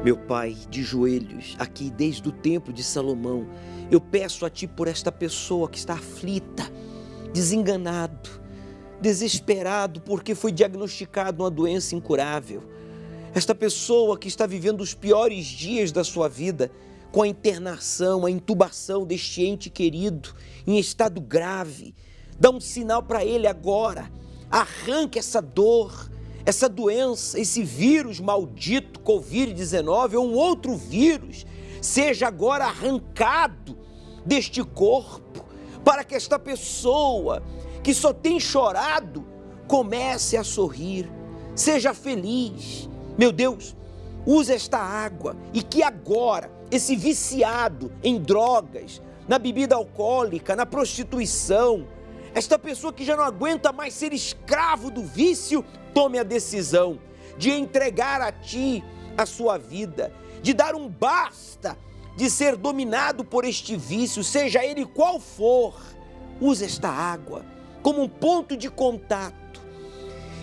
Meu Pai, de joelhos, aqui desde o templo de Salomão, eu peço a Ti por esta pessoa que está aflita, desenganado, desesperado porque foi diagnosticado uma doença incurável. Esta pessoa que está vivendo os piores dias da sua vida, com a internação, a intubação deste ente querido, em estado grave. Dá um sinal para ele agora, arranque essa dor, essa doença, esse vírus maldito, Covid-19 ou um outro vírus, seja agora arrancado deste corpo, para que esta pessoa que só tem chorado, comece a sorrir, seja feliz. Meu Deus, use esta água e que agora esse viciado em drogas, na bebida alcoólica, na prostituição, esta pessoa que já não aguenta mais ser escravo do vício, tome a decisão de entregar a Ti a sua vida, de dar um basta, de ser dominado por este vício, seja ele qual for. Use esta água como um ponto de contato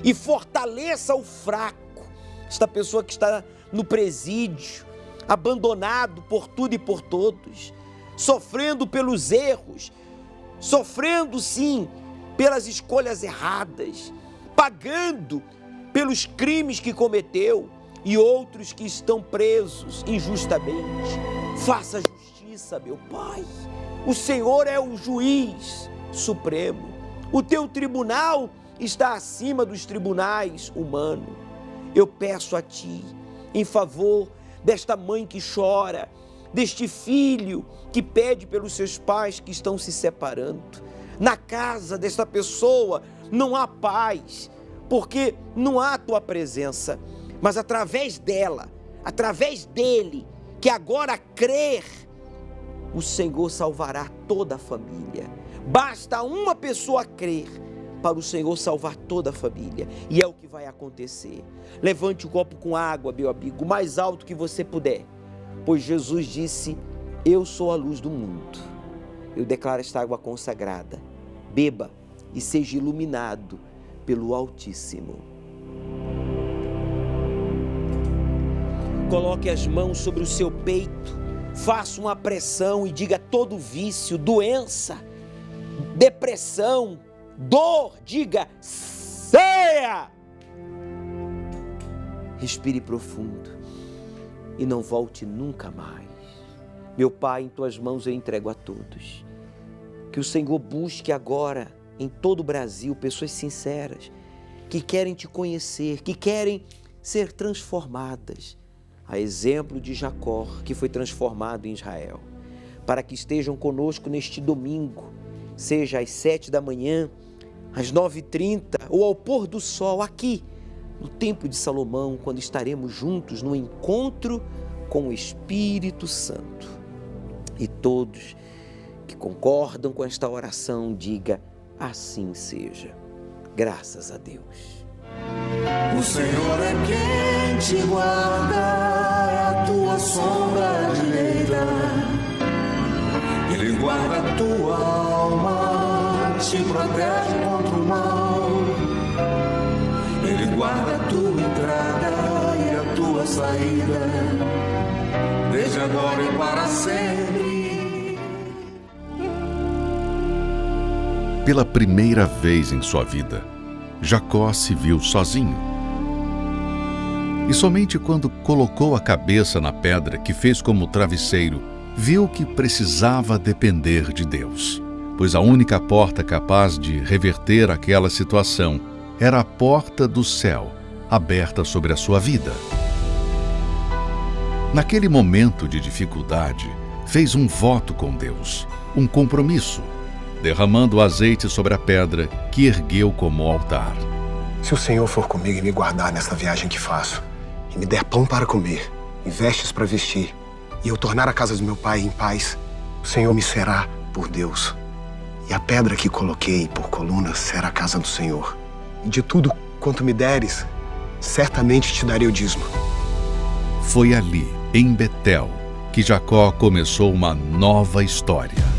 e fortaleça o fraco, esta pessoa que está no presídio, abandonado por tudo e por todos, sofrendo pelos erros, sofrendo sim pelas escolhas erradas, pagando pelos crimes que cometeu e outros que estão presos injustamente. Faça justiça, meu Pai. O Senhor é o juiz supremo. O Teu tribunal está acima dos tribunais humanos. Eu peço a Ti, em favor desta mãe que chora, deste filho que pede pelos seus pais que estão se separando. Na casa desta pessoa não há paz, porque não há a Tua presença, mas através dela, através dele, que agora crer, o Senhor salvará toda a família. Basta uma pessoa crer para o Senhor salvar toda a família, e é o que vai acontecer. Levante o copo com água, meu amigo, o mais alto que você puder, pois Jesus disse: eu sou a luz do mundo. Eu declaro esta água consagrada. Beba e seja iluminado pelo Altíssimo. Coloque as mãos sobre o seu peito, faça uma pressão e diga: todo vício, doença, depressão, dor, diga: saia! Respire profundo e não volte nunca mais. Meu Pai, em Tuas mãos eu entrego a todos. Que o Senhor busque agora em todo o Brasil pessoas sinceras, que querem Te conhecer, que querem ser transformadas, a exemplo de Jacó, que foi transformado em Israel, para que estejam conosco neste domingo, seja às 7 da manhã, às 9h30 ou ao pôr do sol, aqui no Templo de Salomão, quando estaremos juntos no encontro com o Espírito Santo. E todos que concordam com esta oração, diga: assim seja. Graças a Deus. O Senhor é quem te guarda, é a tua sombra direita. Ele guarda a tua alma, te protege contra o mal. Ele guarda a tua entrada e a tua saída, desde agora e para sempre. Pela primeira vez em sua vida, Jacó se viu sozinho. E somente quando colocou a cabeça na pedra que fez como travesseiro, viu que precisava depender de Deus, pois a única porta capaz de reverter aquela situação era a porta do céu, aberta sobre a sua vida. Naquele momento de dificuldade, fez um voto com Deus, um compromisso, derramando azeite sobre a pedra que ergueu como altar. Se o Senhor for comigo e me guardar nesta viagem que faço, e me der pão para comer, e vestes para vestir, e eu tornar a casa do meu pai em paz, o Senhor me será por Deus. E a pedra que coloquei por coluna será a casa do Senhor. E de tudo quanto me deres, certamente te darei o dízimo. Foi ali, em Betel, que Jacó começou uma nova história.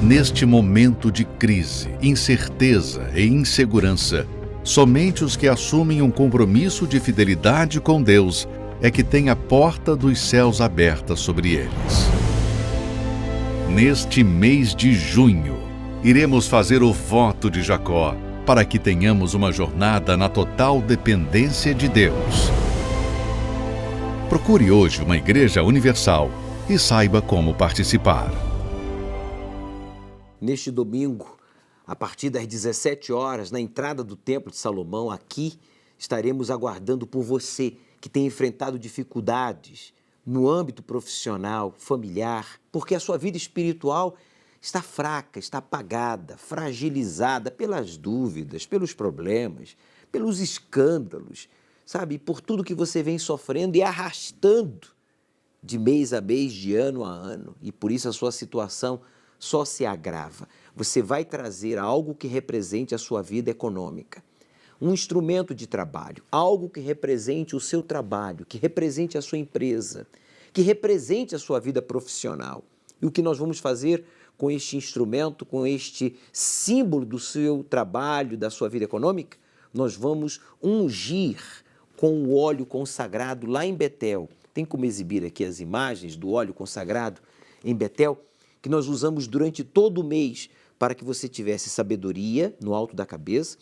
Neste momento de crise, incerteza e insegurança, somente os que assumem um compromisso de fidelidade com Deus é que tem a porta dos céus aberta sobre eles. Neste mês de junho, iremos fazer o voto de Jacó, para que tenhamos uma jornada na total dependência de Deus. Procure hoje uma igreja universal e saiba como participar. Neste domingo, a partir das 17 horas, na entrada do Templo de Salomão, aqui estaremos aguardando por você que tem enfrentado dificuldades no âmbito profissional, familiar, porque a sua vida espiritual está fraca, está apagada, fragilizada pelas dúvidas, pelos problemas, pelos escândalos, sabe? Por tudo que você vem sofrendo e arrastando de mês a mês, de ano a ano. E por isso a sua situação só se agrava. Você vai trazer algo que represente a sua vida econômica. Um instrumento de trabalho, algo que represente o seu trabalho, que represente a sua empresa, que represente a sua vida profissional. E o que nós vamos fazer com este instrumento, com este símbolo do seu trabalho, da sua vida econômica? Nós vamos ungir com o óleo consagrado lá em Betel. Tem como exibir aqui as imagens do óleo consagrado em Betel, que nós usamos durante todo o mês para que você tivesse sabedoria no alto da cabeça,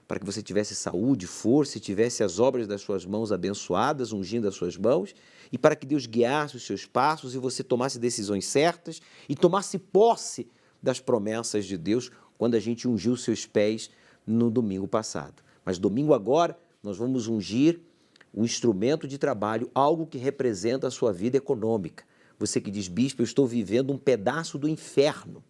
para que você tivesse saúde, força e tivesse as obras das suas mãos abençoadas, ungindo as suas mãos, e para que Deus guiasse os seus passos e você tomasse decisões certas e tomasse posse das promessas de Deus quando a gente ungiu os seus pés no domingo passado. Mas domingo agora nós vamos ungir o instrumento de trabalho, algo que representa a sua vida econômica. Você que diz, bispo, eu estou vivendo um pedaço do inferno.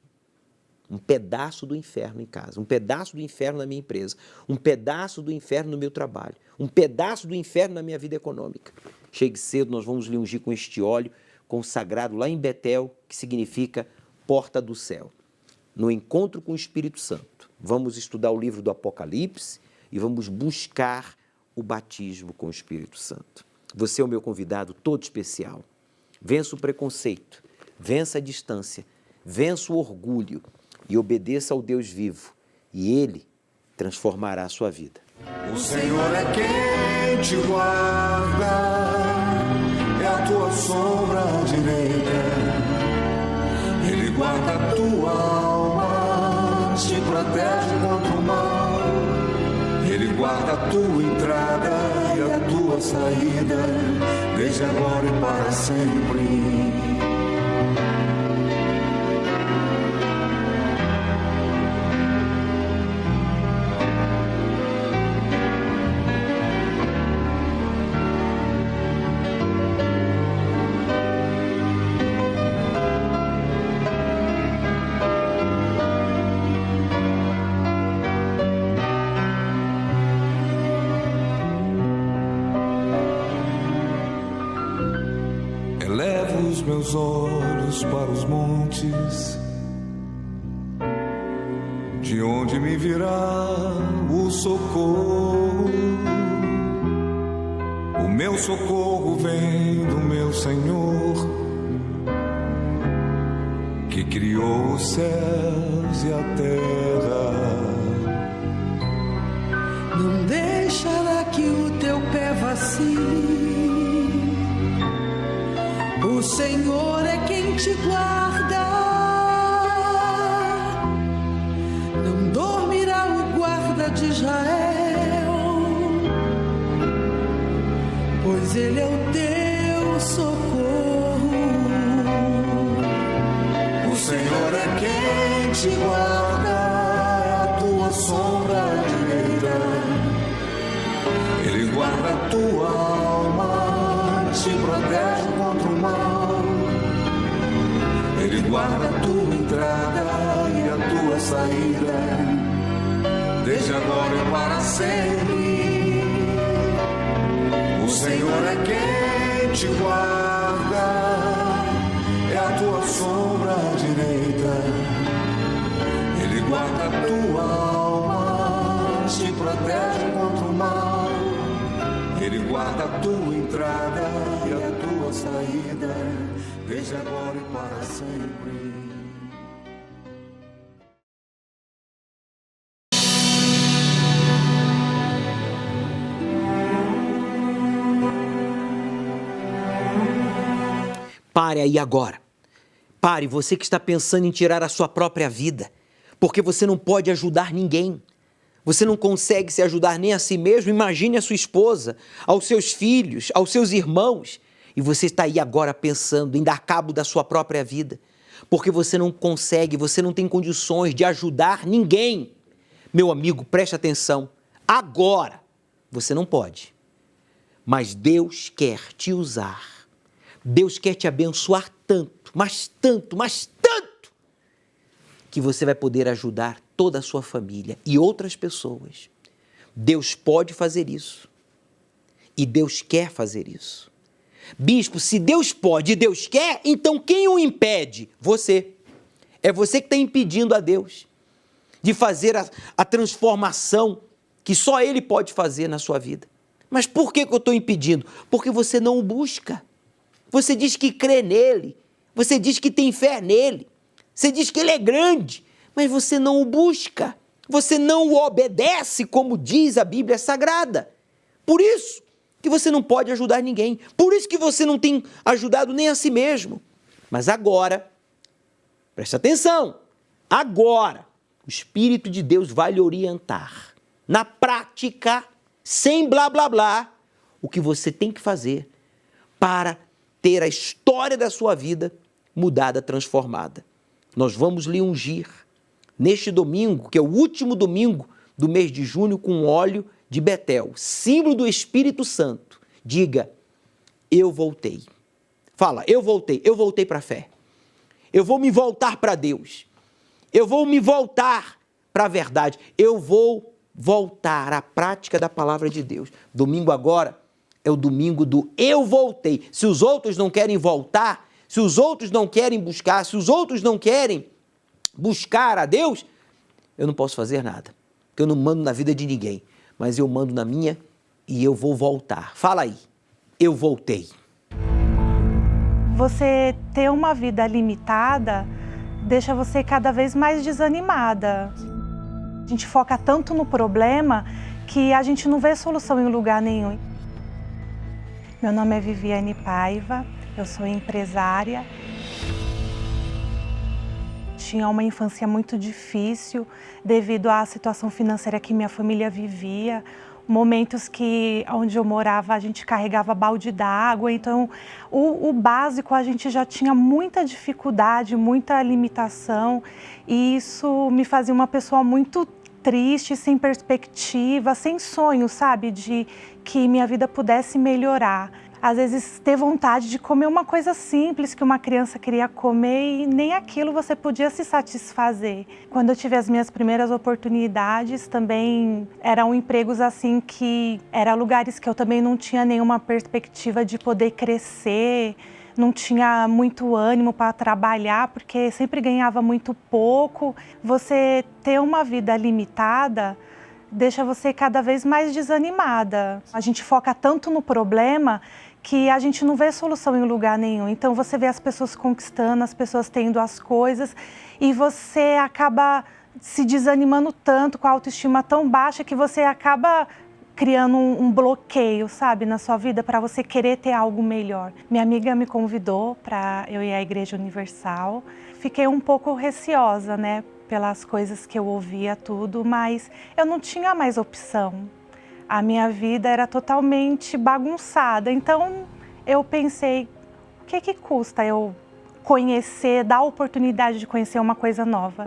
Um pedaço do inferno em casa, um pedaço do inferno na minha empresa, um pedaço do inferno no meu trabalho, um pedaço do inferno na minha vida econômica. Chegue cedo, nós vamos lhe ungir com este óleo consagrado lá em Betel, que significa porta do céu. No encontro com o Espírito Santo, vamos estudar o livro do Apocalipse e vamos buscar o batismo com o Espírito Santo. Você é o meu convidado todo especial. Vença o preconceito, vença a distância, vença o orgulho e obedeça ao Deus vivo, e Ele transformará a sua vida. O Senhor é quem te guarda, é a tua sombra direita. Ele guarda a tua alma, te protege contra o mal. Ele guarda a tua entrada e a tua saída, desde agora e para sempre. Elevo os meus olhos para os montes, de onde me virá o socorro. O meu socorro vem do meu Senhor, que criou os céus e a terra. Não deixará que o teu pé vacile. O Senhor é quem te guarda. Não dormirá o guarda de Israel, pois Ele é o teu socorro. O Senhor é quem te guarda, é a tua sombra direita. Ele guarda a tua alma, te protege contra o mal. Ele guarda a tua entrada e a tua saída, desde agora e para sempre. O Senhor é quem te guarda, é a tua sombra direita. Ele guarda a tua alma, te protege contra o mal. Ele guarda a tua entrada e a tua saída, desde agora e para sempre. Pare aí agora. Pare, você que está pensando em tirar a sua própria vida, porque você não pode ajudar ninguém. Você não consegue se ajudar nem a si mesmo. Imagine a sua esposa, aos seus filhos, aos seus irmãos. E você está aí agora pensando em dar cabo da sua própria vida, porque você não consegue, você não tem condições de ajudar ninguém. Meu amigo, preste atenção. Agora você não pode, mas Deus quer te usar. Deus quer te abençoar tanto, mas tanto, mas tanto, que você vai poder ajudar toda a sua família e outras pessoas. Deus pode fazer isso. E Deus quer fazer isso. Bispo, se Deus pode e Deus quer, então quem o impede? Você. É você que está impedindo a Deus de fazer a transformação que só Ele pode fazer na sua vida. Mas por que eu estou impedindo? Porque você não o busca. Você diz que crê nele, você diz que tem fé nele, você diz que ele é grande, mas você não o busca, você não o obedece, como diz a Bíblia Sagrada. Por isso que você não pode ajudar ninguém, por isso que você não tem ajudado nem a si mesmo. Mas agora, preste atenção, agora o Espírito de Deus vai lhe orientar, na prática, sem blá blá blá, o que você tem que fazer para ter a história da sua vida mudada, transformada. Nós vamos lhe ungir neste domingo, que é o último domingo do mês de junho, com óleo de Betel, símbolo do Espírito Santo. Diga, eu voltei. Fala, eu voltei para a fé. Eu vou me voltar para Deus. Eu vou me voltar para a verdade. Eu vou voltar à prática da palavra de Deus. Domingo agora é o domingo do eu voltei. Se os outros não querem voltar, se os outros não querem buscar, se os outros não querem buscar a Deus, eu não posso fazer nada. Porque eu não mando na vida de ninguém, mas eu mando na minha e eu vou voltar. Fala aí, eu voltei. Você ter uma vida limitada deixa você cada vez mais desanimada. A gente foca tanto no problema que a gente não vê solução em lugar nenhum. Meu nome é Viviane Paiva, eu sou empresária. Tinha uma infância muito difícil devido à situação financeira que minha família vivia. Momentos que onde eu morava a gente carregava balde d'água, então o básico a gente já tinha muita dificuldade, muita limitação, e isso me fazia uma pessoa muito triste, sem perspectiva, sem sonho, sabe, de que minha vida pudesse melhorar. Às vezes ter vontade de comer uma coisa simples que uma criança queria comer e nem aquilo você podia se satisfazer. Quando eu tive as minhas primeiras oportunidades, também eram empregos assim que eram lugares que eu também não tinha nenhuma perspectiva de poder crescer, não tinha muito ânimo para trabalhar, porque sempre ganhava muito pouco. Você ter uma vida limitada deixa você cada vez mais desanimada. A gente foca tanto no problema que a gente não vê solução em lugar nenhum. Então você vê as pessoas conquistando, as pessoas tendo as coisas e você acaba se desanimando tanto, com a autoestima tão baixa, que você acaba criando um bloqueio, sabe, na sua vida para você querer ter algo melhor. Minha amiga me convidou para eu ir à Igreja Universal. Fiquei um pouco receosa, né, pelas coisas que eu ouvia tudo, mas eu não tinha mais opção. A minha vida era totalmente bagunçada, então eu pensei, o que custa eu conhecer, dar a oportunidade de conhecer uma coisa nova?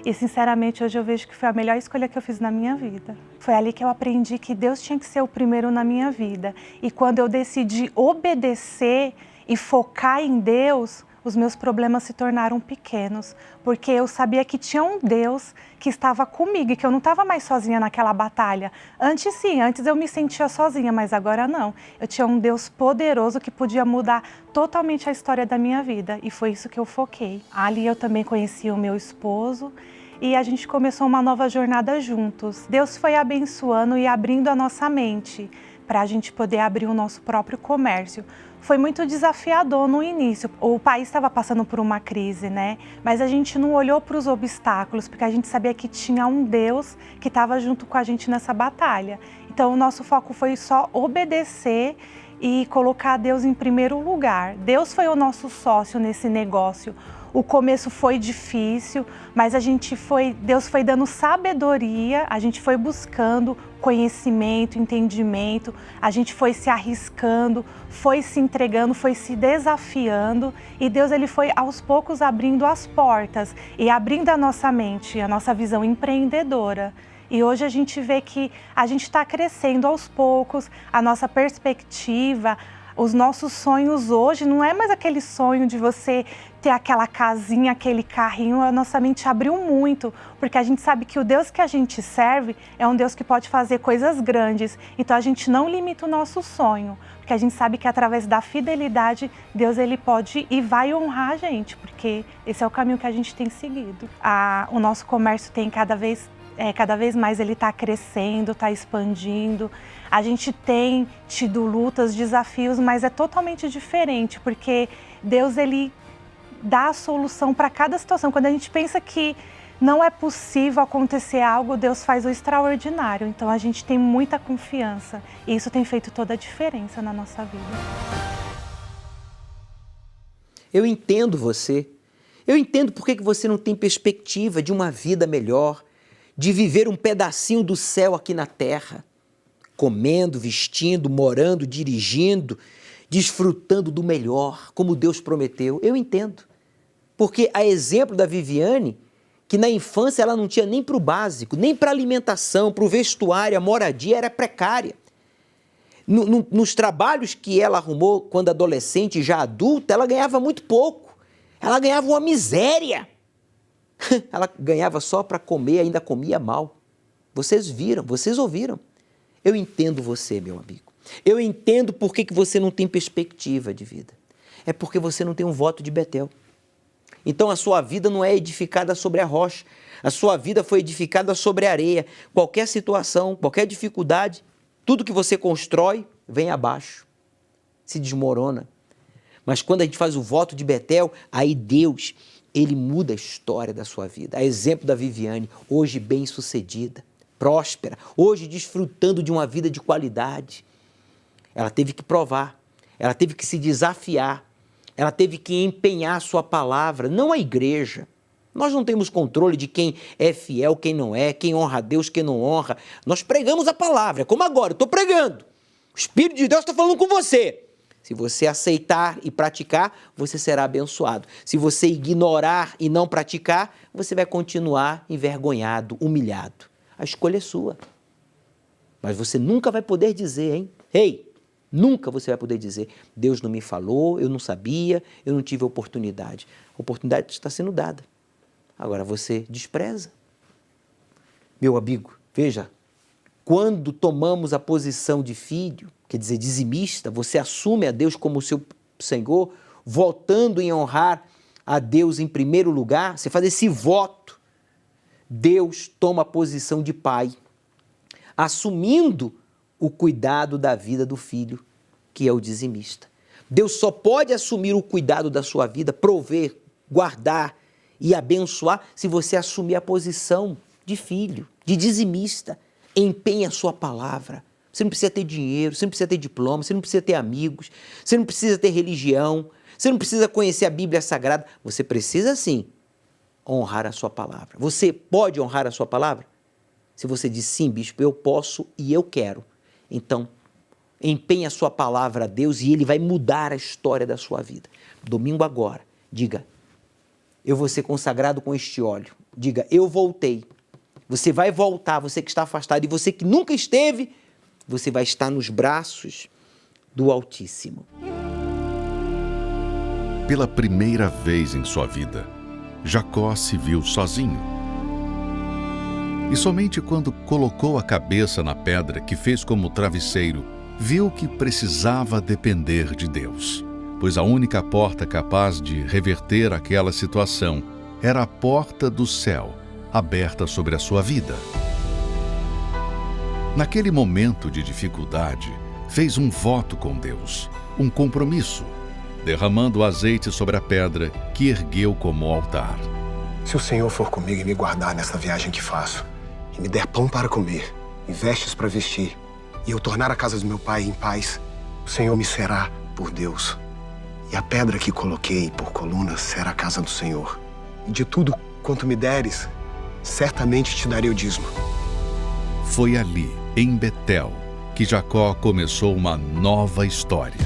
E sinceramente hoje eu vejo que foi a melhor escolha que eu fiz na minha vida. Foi ali que eu aprendi que Deus tinha que ser o primeiro na minha vida. E quando eu decidi obedecer e focar em Deus, os meus problemas se tornaram pequenos, porque eu sabia que tinha um Deus que estava comigo e que eu não estava mais sozinha naquela batalha. Antes sim, antes eu me sentia sozinha, mas agora não. Eu tinha um Deus poderoso que podia mudar totalmente a história da minha vida e foi isso que eu foquei. Ali eu também conheci o meu esposo e a gente começou uma nova jornada juntos. Deus foi abençoando e abrindo a nossa mente para a gente poder abrir o nosso próprio comércio. Foi muito desafiador no início. O país estava passando por uma crise, né? Mas a gente não olhou para os obstáculos, porque a gente sabia que tinha um Deus que estava junto com a gente nessa batalha. Então, o nosso foco foi só obedecer e colocar Deus em primeiro lugar. Deus foi o nosso sócio nesse negócio. O começo foi difícil, mas Deus foi dando sabedoria, a gente foi buscando conhecimento, entendimento, a gente foi se arriscando, foi se entregando, foi se desafiando, e Deus ele foi aos poucos abrindo as portas e abrindo a nossa mente, a nossa visão empreendedora. E hoje a gente vê que a gente está crescendo aos poucos, a nossa perspectiva, os nossos sonhos hoje não é mais aquele sonho de você ter aquela casinha, aquele carrinho. A nossa mente abriu muito, porque a gente sabe que o Deus que a gente serve é um Deus que pode fazer coisas grandes. Então a gente não limita o nosso sonho, porque a gente sabe que através da fidelidade, Deus ele pode e vai honrar a gente, porque esse é o caminho que a gente tem seguido. O nosso comércio tem cada vez mais ele está crescendo, está expandindo. A gente tem tido lutas, desafios, mas é totalmente diferente, porque Deus ele dá a solução para cada situação. Quando a gente pensa que não é possível acontecer algo, Deus faz o extraordinário. Então a gente tem muita confiança e isso tem feito toda a diferença na nossa vida. Eu entendo você. Eu entendo por que você não tem perspectiva de uma vida melhor, de viver um pedacinho do céu aqui na terra, comendo, vestindo, morando, dirigindo, desfrutando do melhor, como Deus prometeu. Eu entendo. Porque a exemplo da Viviane, que na infância ela não tinha nem para o básico, nem para a alimentação, para o vestuário, a moradia era precária. Nos trabalhos que ela arrumou quando adolescente e já adulta, ela ganhava muito pouco. Ela ganhava uma miséria. Ela ganhava só para comer, ainda comia mal. Vocês viram, vocês ouviram. Eu entendo você, meu amigo. Eu entendo por que você não tem perspectiva de vida. É porque você não tem um voto de Betel. Então a sua vida não é edificada sobre a rocha. A sua vida foi edificada sobre a areia. Qualquer situação, qualquer dificuldade, tudo que você constrói vem abaixo, se desmorona. Mas quando a gente faz o voto de Betel, aí Deus, ele muda a história da sua vida. A exemplo da Viviane, hoje bem-sucedida, próspera, hoje desfrutando de uma vida de qualidade. Ela teve que provar, ela teve que se desafiar, ela teve que empenhar a sua palavra, não a igreja. Nós não temos controle de quem é fiel, quem não é, quem honra a Deus, quem não honra. Nós pregamos a palavra, como agora, eu estou pregando. O Espírito de Deus está falando com você. Se você aceitar e praticar, você será abençoado. Se você ignorar e não praticar, você vai continuar envergonhado, humilhado. A escolha é sua. Mas você nunca vai poder dizer, hein? Ei, nunca você vai poder dizer, Deus não me falou, eu não sabia, eu não tive oportunidade. A oportunidade está sendo dada. Agora você despreza. Meu amigo, veja, quando tomamos a posição de filho, quer dizer, dizimista, você assume a Deus como seu Senhor, voltando em honrar a Deus em primeiro lugar, você faz esse voto, Deus toma a posição de pai, assumindo o cuidado da vida do filho, que é o dizimista. Deus só pode assumir o cuidado da sua vida, prover, guardar e abençoar, se você assumir a posição de filho, de dizimista. Empenhe a sua palavra. Você não precisa ter dinheiro, você não precisa ter diploma, você não precisa ter amigos, você não precisa ter religião, você não precisa conhecer a Bíblia Sagrada. Você precisa, sim, honrar a sua palavra. Você pode honrar a sua palavra? Se você diz, sim, bispo, eu posso e eu quero. Então, empenhe a sua palavra a Deus e Ele vai mudar a história da sua vida. Domingo agora, diga, eu vou ser consagrado com este óleo. Diga, eu voltei. Você vai voltar, você que está afastado, e você que nunca esteve, você vai estar nos braços do Altíssimo. Pela primeira vez em sua vida, Jacó se viu sozinho. E somente quando colocou a cabeça na pedra que fez como travesseiro, viu que precisava depender de Deus, pois a única porta capaz de reverter aquela situação era a porta do céu, aberta sobre a sua vida. Naquele momento de dificuldade, fez um voto com Deus, um compromisso, derramando azeite sobre a pedra que ergueu como altar. Se o Senhor for comigo e me guardar nessa viagem que faço, e me der pão para comer, e vestes para vestir, e eu tornar a casa do meu pai em paz, o Senhor me será por Deus. E a pedra que coloquei por coluna será a casa do Senhor. E de tudo quanto me deres, certamente te darei o dízimo. Foi ali, em Betel, que Jacó começou uma nova história.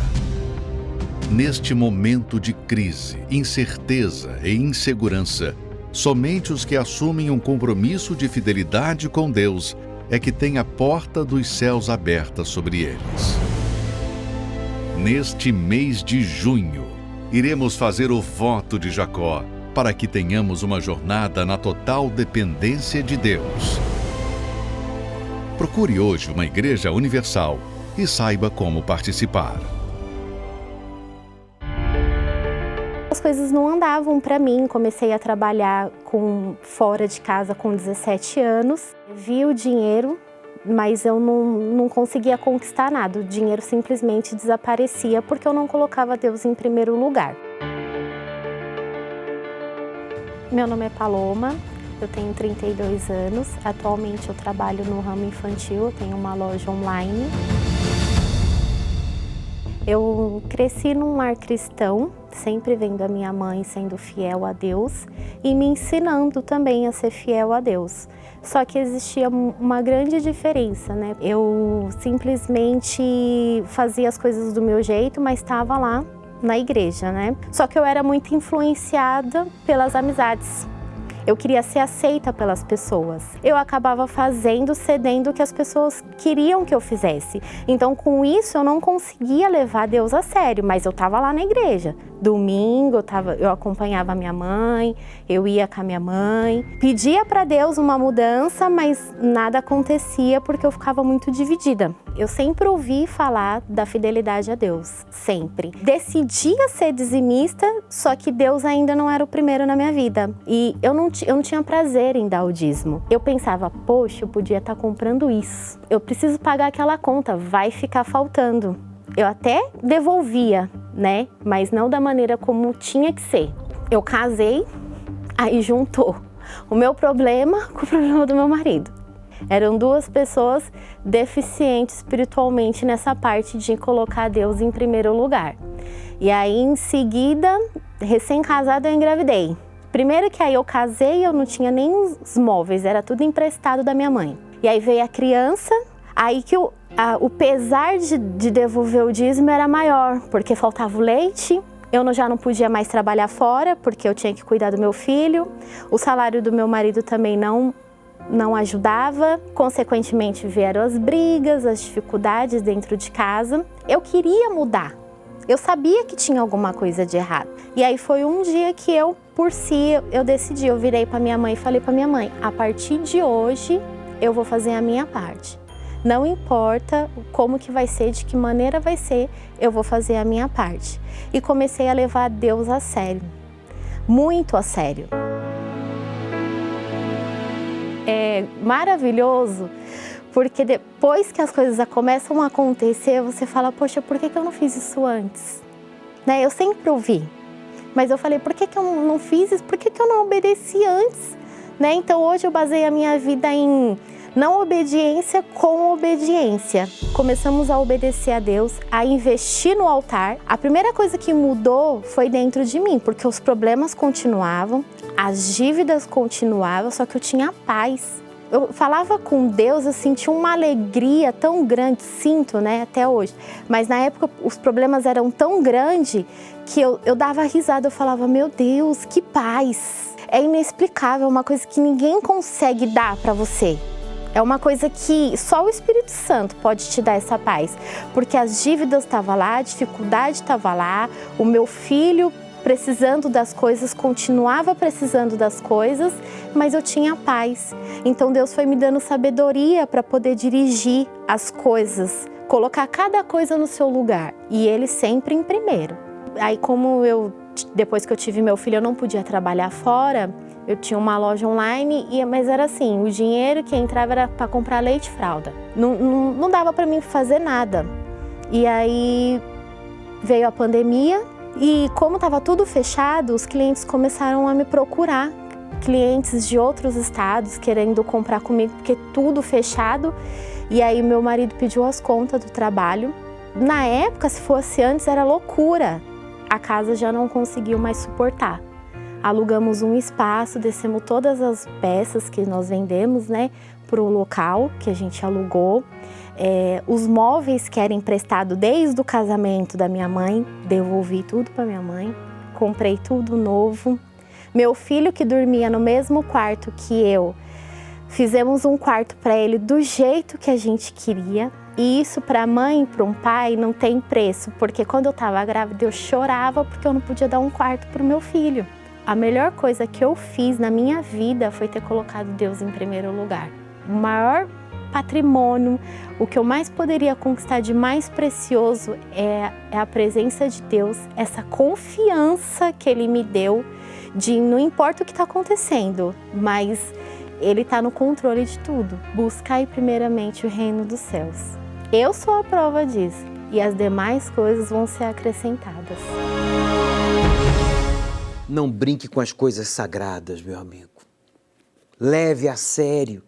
Neste momento de crise, incerteza e insegurança, somente os que assumem um compromisso de fidelidade com Deus é que têm a porta dos céus aberta sobre eles. Neste mês de junho, iremos fazer o voto de Jacó para que tenhamos uma jornada na total dependência de Deus. Procure hoje uma igreja universal e saiba como participar. As coisas não andavam para mim, comecei a trabalhar fora de casa com 17 anos. Vi o dinheiro, mas eu não conseguia conquistar nada. O dinheiro simplesmente desaparecia porque eu não colocava Deus em primeiro lugar. Meu nome é Paloma, eu tenho 32 anos. Atualmente eu trabalho no ramo infantil, eu tenho uma loja online. Eu cresci num lar cristão, sempre vendo a minha mãe sendo fiel a Deus e me ensinando também a ser fiel a Deus. Só que existia uma grande diferença, né? Eu simplesmente fazia as coisas do meu jeito, mas estava lá na igreja, né? Só que eu era muito influenciada pelas amizades. Eu queria ser aceita pelas pessoas. Eu acabava cedendo o que as pessoas queriam que eu fizesse. Então, com isso, eu não conseguia levar Deus a sério, mas eu estava lá na igreja. Domingo, eu acompanhava a minha mãe, eu ia com a minha mãe. Pedia para Deus uma mudança, mas nada acontecia porque eu ficava muito dividida. Eu sempre ouvi falar da fidelidade a Deus, sempre. Decidia ser dizimista, só que Deus ainda não era o primeiro na minha vida. E eu não tinha prazer em dar o dízimo. Eu pensava, poxa, eu podia estar comprando isso. Eu preciso pagar aquela conta, vai ficar faltando. Eu até devolvia, né? Mas não da maneira como tinha que ser. Eu casei, aí juntou o meu problema com o problema do meu marido. Eram duas pessoas deficientes espiritualmente nessa parte de colocar Deus em primeiro lugar. E aí, em seguida, recém-casada, eu engravidei. Primeiro que aí eu casei, eu não tinha nem os móveis, era tudo emprestado da minha mãe. E aí veio a criança, aí que o pesar de devolver o dízimo era maior, porque faltava o leite, eu já não podia mais trabalhar fora, porque eu tinha que cuidar do meu filho, o salário do meu marido também não ajudava, consequentemente vieram as brigas, as dificuldades dentro de casa. Eu queria mudar, eu sabia que tinha alguma coisa de errado. E aí foi um dia que eu decidi, eu virei para minha mãe e falei para minha mãe, a partir de hoje eu vou fazer a minha parte. Não importa como que vai ser, de que maneira vai ser, eu vou fazer a minha parte. E comecei a levar Deus a sério, muito a sério. É maravilhoso, porque depois que as coisas começam a acontecer, você fala, poxa, por que eu não fiz isso antes? Né? Eu sempre ouvi, mas eu falei, por que eu não fiz isso? Por que eu não obedeci antes? Né? Então hoje eu baseio a minha vida em não obediência com obediência. Começamos a obedecer a Deus, a investir no altar. A primeira coisa que mudou foi dentro de mim, porque os problemas continuavam, as dívidas continuavam, só que eu tinha paz. Eu falava com Deus, eu sentia uma alegria tão grande, sinto, né, até hoje. Mas na época os problemas eram tão grandes que eu dava risada, eu falava, meu Deus, que paz. É inexplicável, é uma coisa que ninguém consegue dar para você. É uma coisa que só o Espírito Santo pode te dar essa paz, porque as dívidas estavam lá, a dificuldade estava lá, o meu filho precisando das coisas, continuava precisando das coisas, mas eu tinha paz. Então Deus foi me dando sabedoria para poder dirigir as coisas, colocar cada coisa no seu lugar e Ele sempre em primeiro. Aí como depois que eu tive meu filho, eu não podia trabalhar fora, eu tinha uma loja online, mas era assim, o dinheiro que entrava era para comprar leite e fralda. Não dava para mim fazer nada. E aí veio a pandemia e como estava tudo fechado, os clientes começaram a me procurar. Clientes de outros estados querendo comprar comigo, porque tudo fechado. E aí meu marido pediu as contas do trabalho. Na época, se fosse antes, era loucura. A casa já não conseguiu mais suportar. Alugamos um espaço, descemos todas as peças que nós vendemos, né, para o local que a gente alugou. Os móveis que eram emprestados desde o casamento da minha mãe, devolvi tudo para minha mãe. Comprei tudo novo. Meu filho, que dormia no mesmo quarto que eu, fizemos um quarto para ele do jeito que a gente queria. E isso para a mãe e para um pai não tem preço, porque quando eu estava grávida eu chorava porque eu não podia dar um quarto para o meu filho. A melhor coisa que eu fiz na minha vida foi ter colocado Deus em primeiro lugar. O maior patrimônio, o que eu mais poderia conquistar de mais precioso é a presença de Deus, essa confiança que Ele me deu de não importa o que está acontecendo, mas Ele está no controle de tudo. Buscai primeiramente o reino dos céus. Eu sou a prova disso e as demais coisas vão ser acrescentadas. Não brinque com as coisas sagradas, meu amigo. Leve a sério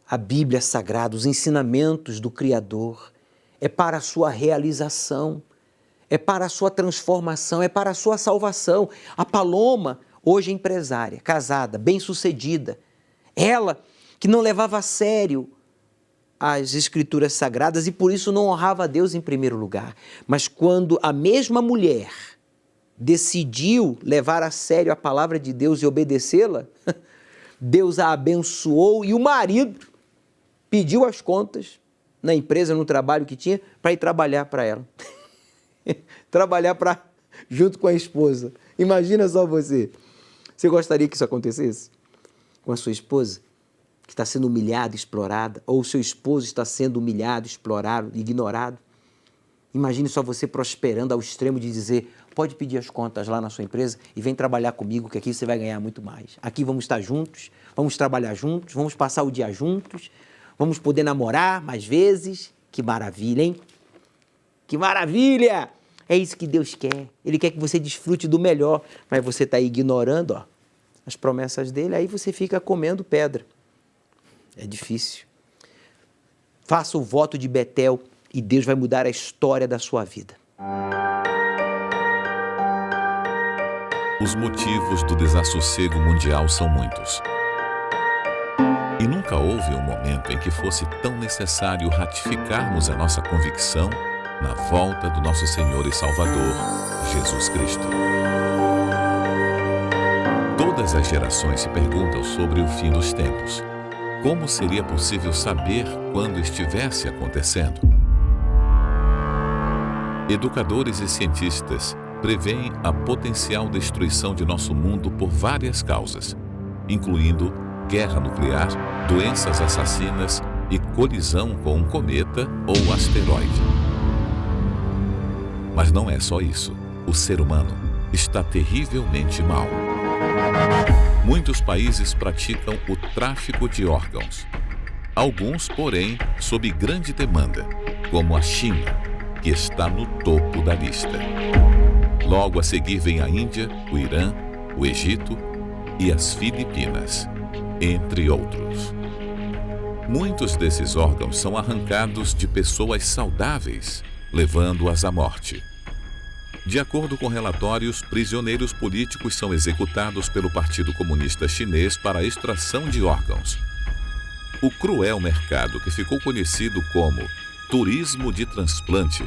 a Bíblia Sagrada, os ensinamentos do Criador. É para a sua realização, é para a sua transformação, é para a sua salvação. A Paloma, hoje empresária, casada, bem-sucedida, ela que não levava a sério as Escrituras Sagradas e por isso não honrava a Deus em primeiro lugar. Mas quando a mesma mulher decidiu levar a sério a palavra de Deus e obedecê-la, Deus a abençoou e o marido pediu as contas na empresa, no trabalho que tinha, para ir trabalhar para ela. Trabalhar junto com a esposa. Imagina só você. Você gostaria que isso acontecesse com a sua esposa, que está sendo humilhada, explorada, ou o seu esposo está sendo humilhado, explorado, ignorado? Imagine só você prosperando ao extremo de dizer: pode pedir as contas lá na sua empresa e vem trabalhar comigo, que aqui você vai ganhar muito mais. Aqui vamos estar juntos, vamos trabalhar juntos, vamos passar o dia juntos, vamos poder namorar mais vezes. Que maravilha, hein? Que maravilha! É isso que Deus quer. Ele quer que você desfrute do melhor, mas você está ignorando as promessas dele, aí você fica comendo pedra. É difícil. Faça o voto de Betel e Deus vai mudar a história da sua vida. Os motivos do desassossego mundial são muitos. E nunca houve um momento em que fosse tão necessário ratificarmos a nossa convicção na volta do nosso Senhor e Salvador, Jesus Cristo. Todas as gerações se perguntam sobre o fim dos tempos. Como seria possível saber quando estivesse acontecendo? Educadores e cientistas preveem a potencial destruição de nosso mundo por várias causas, incluindo guerra nuclear, doenças assassinas e colisão com um cometa ou asteroide. Mas não é só isso. O ser humano está terrivelmente mal. Muitos países praticam o tráfico de órgãos. Alguns, porém, sob grande demanda, como a China, que está no topo da lista. Logo a seguir vem a Índia, o Irã, o Egito e as Filipinas, entre outros. Muitos desses órgãos são arrancados de pessoas saudáveis, levando-as à morte. De acordo com relatórios, prisioneiros políticos são executados pelo Partido Comunista Chinês para a extração de órgãos. O cruel mercado, que ficou conhecido como turismo de transplante,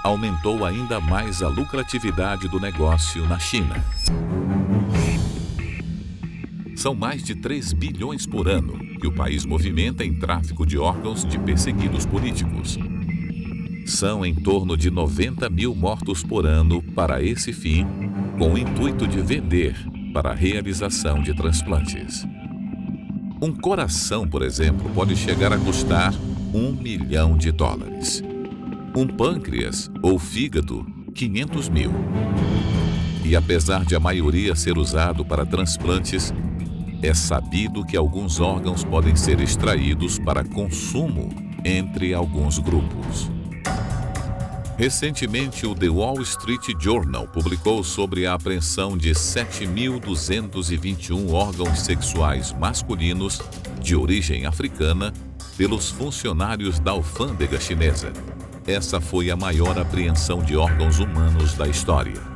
aumentou ainda mais a lucratividade do negócio na China. São mais de 3 bilhões por ano que o país movimenta em tráfico de órgãos de perseguidos políticos. São em torno de 90 mil mortos por ano para esse fim, com o intuito de vender para a realização de transplantes. Um coração, por exemplo, pode chegar a custar $1 milhão. Um pâncreas ou fígado, 500 mil. E apesar de a maioria ser usado para transplantes, é sabido que alguns órgãos podem ser extraídos para consumo entre alguns grupos. Recentemente, o The Wall Street Journal publicou sobre a apreensão de 7.221 órgãos sexuais masculinos de origem africana pelos funcionários da alfândega chinesa. Essa foi a maior apreensão de órgãos humanos da história.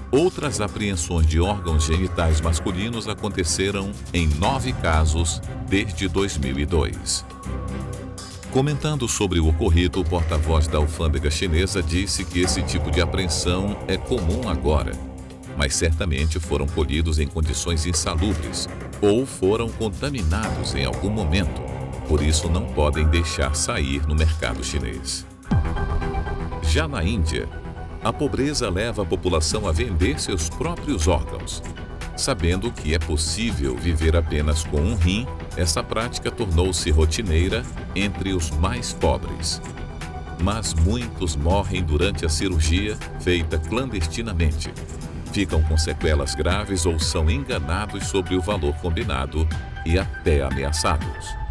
Outras apreensões de órgãos genitais masculinos aconteceram em 9 casos desde 2002. Comentando sobre o ocorrido, o porta-voz da alfândega chinesa disse que esse tipo de apreensão é comum agora, mas certamente foram colhidos em condições insalubres ou foram contaminados em algum momento, por isso não podem deixar sair no mercado chinês. Já na Índia, a pobreza leva a população a vender seus próprios órgãos. Sabendo que é possível viver apenas com um rim, essa prática tornou-se rotineira entre os mais pobres. Mas muitos morrem durante a cirurgia feita clandestinamente. Ficam com sequelas graves ou são enganados sobre o valor combinado e até ameaçados.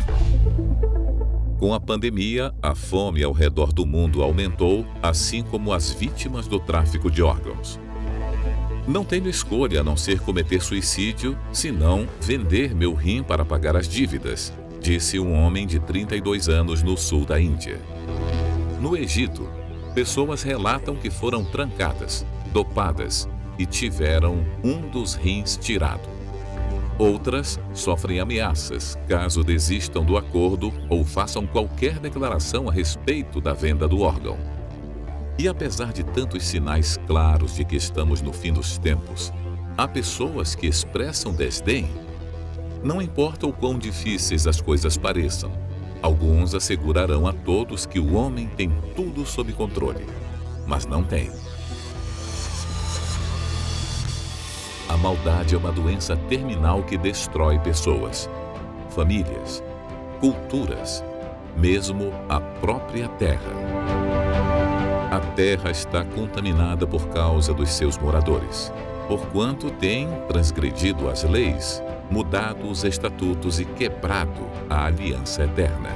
Com a pandemia, a fome ao redor do mundo aumentou, assim como as vítimas do tráfico de órgãos. Não tenho escolha a não ser cometer suicídio, senão vender meu rim para pagar as dívidas, disse um homem de 32 anos no sul da Índia. No Egito, pessoas relatam que foram trancadas, dopadas e tiveram um dos rins tirado. Outras sofrem ameaças caso desistam do acordo ou façam qualquer declaração a respeito da venda do órgão. E apesar de tantos sinais claros de que estamos no fim dos tempos, há pessoas que expressam desdém. Não importa o quão difíceis as coisas pareçam, alguns assegurarão a todos que o homem tem tudo sob controle, mas não tem. A maldade é uma doença terminal que destrói pessoas, famílias, culturas, mesmo a própria terra. A terra está contaminada por causa dos seus moradores, porquanto têm transgredido as leis, mudado os estatutos e quebrado a aliança eterna.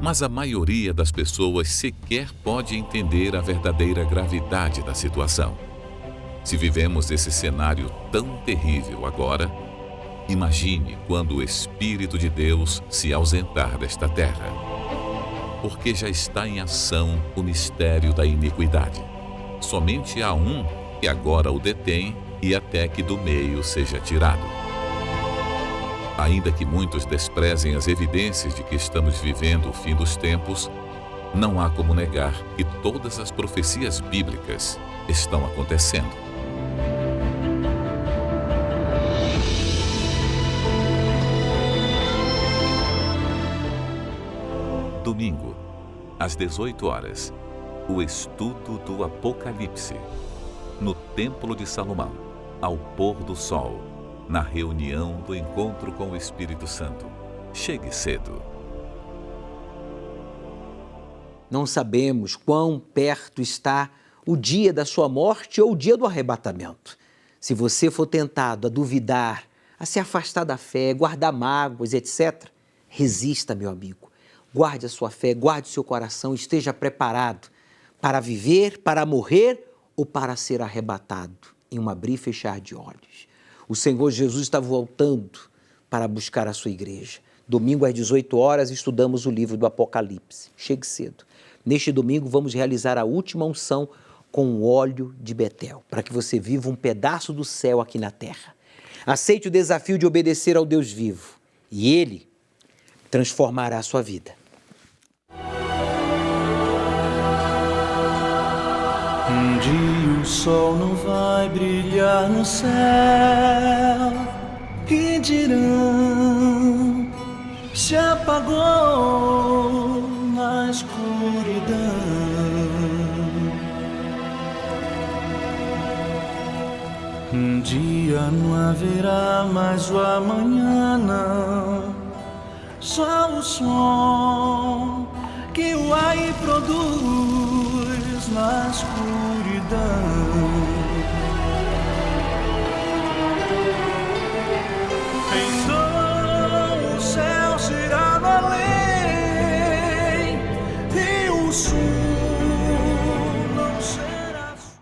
Mas a maioria das pessoas sequer pode entender a verdadeira gravidade da situação. Se vivemos esse cenário tão terrível agora, imagine quando o Espírito de Deus se ausentar desta terra. Porque já está em ação o mistério da iniquidade. Somente há um que agora o detém e até que do meio seja tirado. Ainda que muitos desprezem as evidências de que estamos vivendo o fim dos tempos, não há como negar que todas as profecias bíblicas estão acontecendo. Domingo, às 18 horas, o estudo do Apocalipse, no Templo de Salomão, ao pôr do sol, na reunião do encontro com o Espírito Santo. Chegue cedo. Não sabemos quão perto está o dia da sua morte ou o dia do arrebatamento. Se você for tentado a duvidar, a se afastar da fé, guardar mágoas, etc., resista, meu amigo. Guarde a sua fé, guarde o seu coração, esteja preparado para viver, para morrer ou para ser arrebatado em um abrir e fechar de olhos. O Senhor Jesus está voltando para buscar a sua igreja. Domingo às 18 horas estudamos o livro do Apocalipse. Chegue cedo. Neste domingo vamos realizar a última unção com o óleo de Betel, para que você viva um pedaço do céu aqui na terra. Aceite o desafio de obedecer ao Deus vivo e Ele transformará a sua vida. Um dia o sol não vai brilhar no céu, que dirão, se apagou na escuridão. Um dia não haverá mais o amanhã, não, só o som que o ar produz na escuridão.